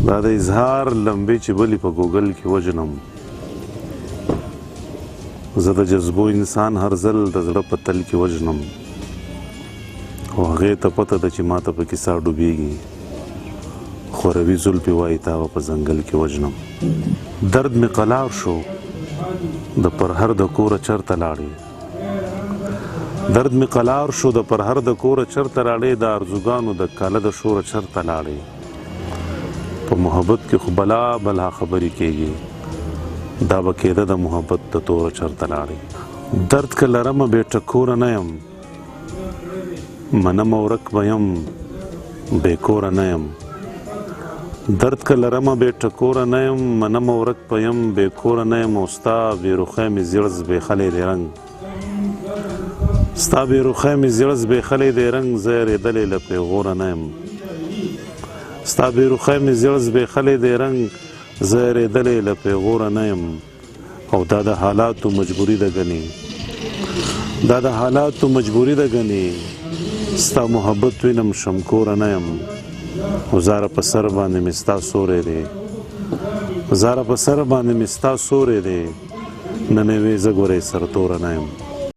دا د اظهار لمبې چې بلې په ګوګل کې وژنم زه د جذبو انسان هر ځل د زړه په تل کې وژنم او هغې ته پته ده چې ما ته په کیسه ډوبېږي خوروي زلفې وایي تا به په ځنګل کې وژنم درد مې قلار شو د پرهر د کوره چرته لاړې درد مې قلار شو د پرهر د کوره چرته لاړې د ارزوګانو د کاله د شوره چرته لاړې په محبت کې خو بلا بلا خبرې کېږي دا به کېده د محبت د توره چرته لاړې درد که لرمه بې ټکوره نه یم منم ورک به یم بې کوره نه یم درد که لرمه بې ټکوره نه یم منم ورک به یم بې کوره نه یم او ستا بې رخۍ مې زیړ زبېښلی دی رنګ ستا بې رخۍ مې زیړ زبېښلی دی رنګ زه یېرېدلی له پېغوره نه یم ستا بې رخۍ مې زیړ زبېښلی دی رنګ زه یېرېدلی له پېغوره نه یم او دا د حالاتو مجبوري ده ګنې دا د حالاتو مجبوري ده ګنې ستا محبت وینم شمکوره نه یم او زاره په سر باندې مې ستا سوری دی زاره په سر باندې مې ستا سوری دی نن یې وې زه ګورې سرتوره نه یم